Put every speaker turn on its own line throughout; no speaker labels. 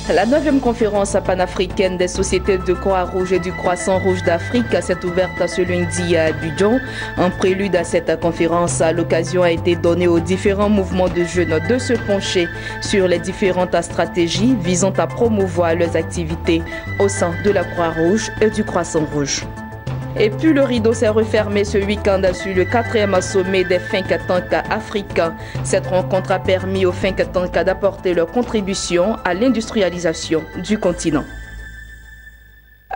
La 9e conférence panafricaine des sociétés de Croix-Rouge et du Croissant-Rouge d'Afrique s'est ouverte ce lundi à Abidjan. En prélude à cette conférence, l'occasion a été donnée aux différents mouvements de jeunes de se pencher sur les différentes stratégies visant à promouvoir leurs activités au sein de la Croix-Rouge et du Croissant-Rouge. Et puis le rideau s'est refermé ce week-end sur le 4e sommet des think tanks africains. Cette rencontre a permis aux think tanks d'apporter leur contribution à l'industrialisation du continent.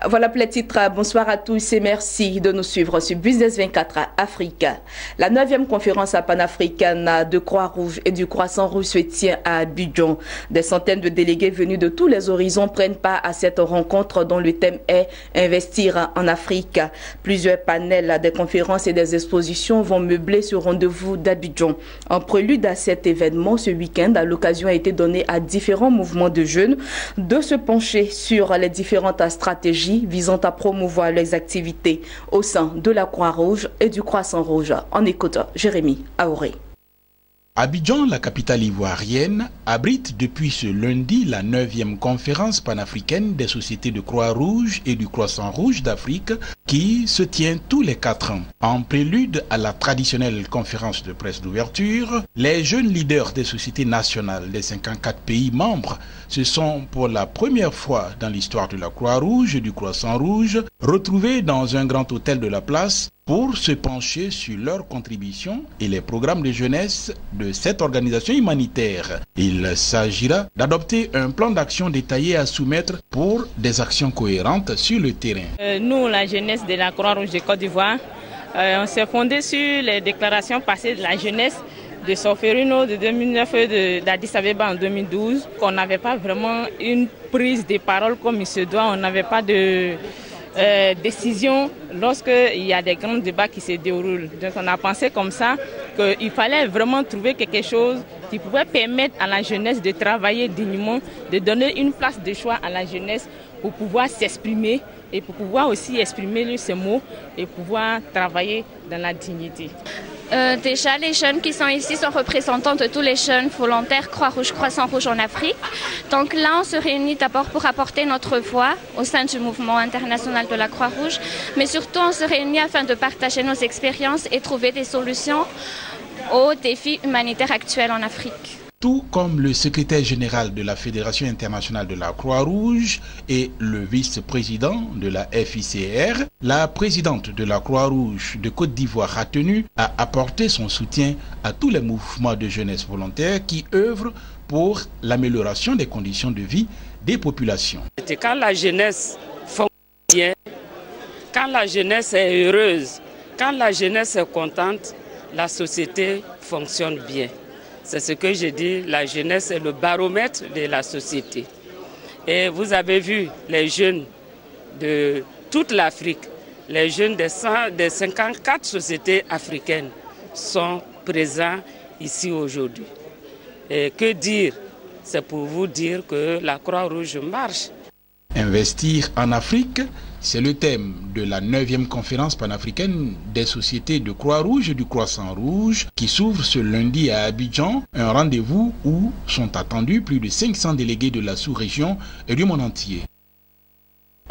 Voilà pour les titres. Bonsoir à tous et merci de nous suivre sur Business 24 Africa. La 9e conférence panafricaine de Croix-Rouge et du Croissant-Rouge se tient à Abidjan. Des centaines de délégués venus de tous les horizons prennent part à cette rencontre dont le thème est Investir en Afrique. Plusieurs panels, des conférences et des expositions vont meubler ce rendez-vous d'Abidjan. En prélude à cet événement, ce week-end, l'occasion a été donnée à différents mouvements de jeunes de se pencher sur les différentes stratégies visant à promouvoir les activités au sein de la Croix-Rouge et du Croissant-Rouge. En écoute, Jérémy Aouré.
Abidjan, la capitale ivoirienne, abrite depuis ce lundi la 9e conférence panafricaine des sociétés de Croix-Rouge et du Croissant-Rouge d'Afrique qui se tient tous les 4 ans. En prélude à la traditionnelle conférence de presse d'ouverture, les jeunes leaders des sociétés nationales des 54 pays membres se sont pour la première fois dans l'histoire de la Croix-Rouge et du Croissant-Rouge retrouvés dans un grand hôtel de la place pour se pencher sur leurs contributions et les programmes de jeunesse de cette organisation humanitaire. Il s'agira d'adopter un plan d'action détaillé à soumettre pour des actions cohérentes sur le terrain.
Nous, la jeunesse de la Croix-Rouge de Côte d'Ivoire, on s'est fondé sur les déclarations passées de la jeunesse de Solferino de 2009 et d'Addis Abeba en 2012, qu'on n'avait pas vraiment une prise de parole comme il se doit, on n'avait pas de décision lorsqu'il y a des grands débats qui se déroulent. Donc on a pensé comme ça qu'il fallait vraiment trouver quelque chose qui pouvait permettre à la jeunesse de travailler dignement, de donner une place de choix à la jeunesse pour pouvoir s'exprimer et pour pouvoir aussi exprimer ses mots et pouvoir travailler dans la dignité.
Déjà, les jeunes qui sont ici sont représentants de tous les jeunes volontaires Croix-Rouge, Croissant-Rouge en Afrique. Donc là, on se réunit d'abord pour apporter notre voix au sein du mouvement international de la Croix-Rouge, mais surtout on se réunit afin de partager nos expériences et trouver des solutions aux défis humanitaires actuels en Afrique.
Tout comme le secrétaire général de la Fédération internationale de la Croix-Rouge et le vice-président de la FICR, la présidente de la Croix-Rouge de Côte d'Ivoire a tenu à apporter son soutien à tous les mouvements de jeunesse volontaire qui œuvrent pour l'amélioration des conditions de vie des populations.
Quand la jeunesse fonctionne bien, quand la jeunesse est heureuse, quand la jeunesse est contente, la société fonctionne bien. C'est ce que je dis, la jeunesse est le baromètre de la société. Et vous avez vu les jeunes de toute l'Afrique, les jeunes des 54 sociétés africaines sont présents ici aujourd'hui. Et que dire? C'est pour vous dire que la Croix-Rouge marche.
Investir en Afrique, c'est le thème de la 9e conférence panafricaine des sociétés de Croix-Rouge et du Croissant-Rouge qui s'ouvre ce lundi à Abidjan, un rendez-vous où sont attendus plus de 500 délégués de la sous-région et du monde entier.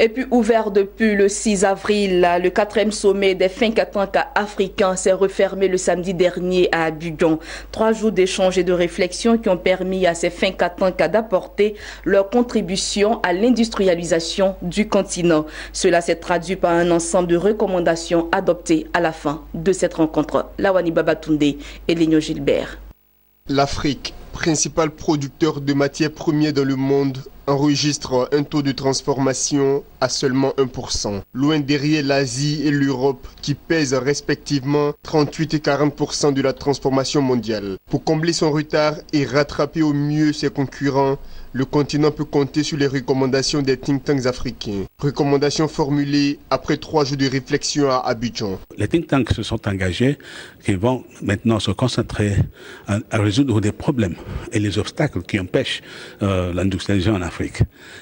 Et puis ouvert depuis le 6 avril, le 4e sommet des think tanks africains s'est refermé le samedi dernier à Abidjan. 3 jours d'échanges et de réflexion qui ont permis à ces think tanks d'apporter leur contribution à l'industrialisation du continent. Cela s'est traduit par un ensemble de recommandations adoptées à la fin de cette rencontre. Lawani Babatunde et Ligno Gilbert.
L'Afrique, principal producteur de matières premières dans le monde, enregistre un taux de transformation à seulement 1%, loin derrière l'Asie et l'Europe qui pèsent respectivement 38 et 40% de la transformation mondiale. Pour combler son retard et rattraper au mieux ses concurrents, le continent peut compter sur les recommandations des think tanks africains. Recommandations formulées après 3 jours de réflexion à Abidjan.
Les think tanks se sont engagés qui vont maintenant se concentrer à résoudre des problèmes et les obstacles qui empêchent l'industrialisation en Afrique.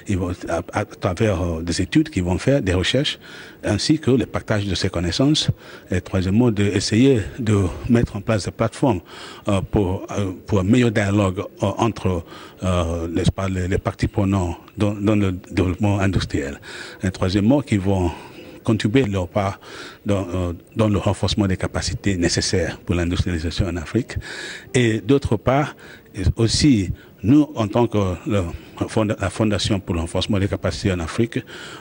Ils vont, à travers des études qu'ils vont faire, des recherches, ainsi que le partage de ces connaissances. Et troisièmement, d'essayer de mettre en place des plateformes pour un meilleur dialogue entre les par les parties prenantes dans le développement industriel. Et troisièmement, qui vont contribuer leur part dans le renforcement des capacités nécessaires pour l'industrialisation en Afrique. Et d'autre part, aussi, nous, en tant que la Fondation pour le renforcement des capacités en Afrique,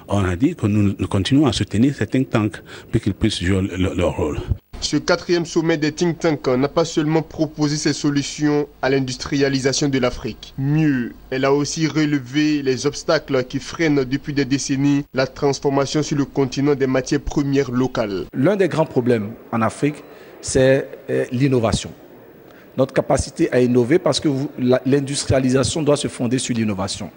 on a dit que nous continuons à soutenir ces think tanks pour qu'ils puissent jouer leur rôle.
Ce 4e sommet des think tanks n'a pas seulement proposé ses solutions à l'industrialisation de l'Afrique. Mieux, elle a aussi relevé les obstacles qui freinent depuis des décennies la transformation sur le continent des matières premières locales.
L'un des grands problèmes en Afrique, c'est l'innovation. Notre capacité à innover parce que l'industrialisation doit se fonder sur l'innovation.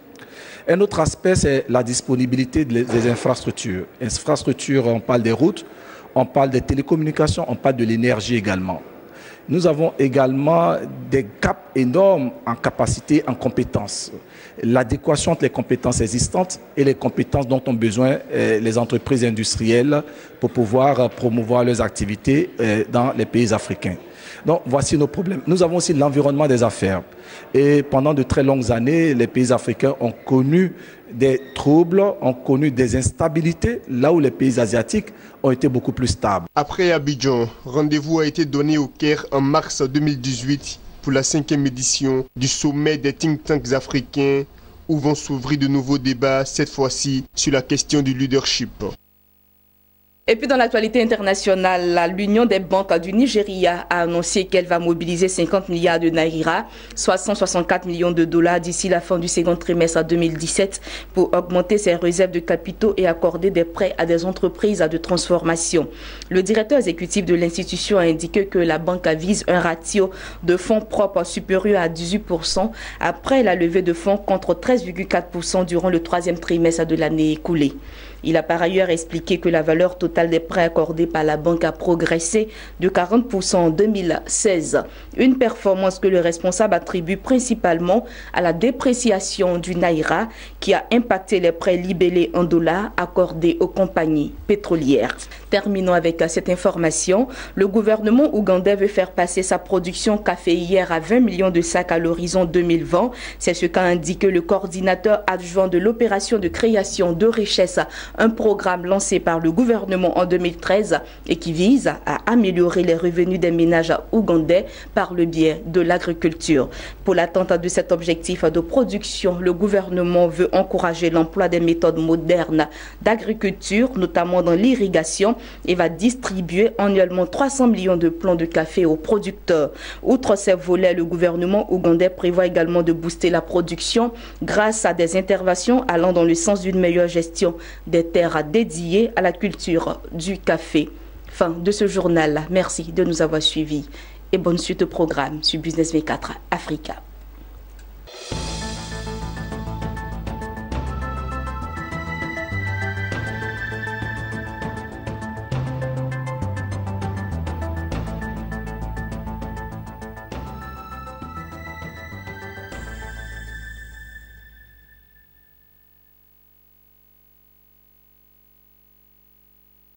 Un autre aspect, c'est la disponibilité des infrastructures. Infrastructures, on parle des routes, on parle des télécommunications, on parle de l'énergie également. Nous avons également des gaps énormes en capacité, en compétences. L'adéquation entre les compétences existantes et les compétences dont ont besoin les entreprises industrielles pour pouvoir promouvoir leurs activités dans les pays africains. Donc voici nos problèmes. Nous avons aussi l'environnement des affaires. Et pendant de très longues années, les pays africains ont connu des troubles, ont connu des instabilités, là où les pays asiatiques ont été beaucoup plus stables.
Après Abidjan, rendez-vous a été donné au Caire en mars 2018 pour la 5e édition du sommet des think tanks africains où vont s'ouvrir de nouveaux débats, cette fois-ci sur la question du leadership.
Et puis dans l'actualité internationale, l'Union des banques du Nigeria a annoncé qu'elle va mobiliser 50 milliards de naira, soit 164 millions de dollars d'ici la fin du second trimestre 2017 pour augmenter ses réserves de capitaux et accorder des prêts à des entreprises de transformation. Le directeur exécutif de l'institution a indiqué que la banque vise un ratio de fonds propres supérieur à 18% après la levée de fonds contre 13,4% durant le 3e trimestre de l'année écoulée. Il a par ailleurs expliqué que la valeur totale des prêts accordés par la banque a progressé de 40% en 2016. Une performance que le responsable attribue principalement à la dépréciation du naira qui a impacté les prêts libellés en dollars accordés aux compagnies pétrolières. Terminons avec cette information. Le gouvernement ougandais veut faire passer sa production caféière à 20 millions de sacs à l'horizon 2020. C'est ce qu'a indiqué le coordinateur adjoint de l'opération de création de richesses, un programme lancé par le gouvernement en 2013 et qui vise à améliorer les revenus des ménages ougandais par le biais de l'agriculture. Pour l'atteinte de cet objectif de production, le gouvernement veut encourager l'emploi des méthodes modernes d'agriculture, notamment dans l'irrigation, et va distribuer annuellement 300 millions de plants de café aux producteurs. Outre ces volets, le gouvernement ougandais prévoit également de booster la production grâce à des interventions allant dans le sens d'une meilleure gestion des terres dédiées à la culture du café. Fin de ce journal. Merci de nous avoir suivis et bonne suite au programme sur Business 24 Africa.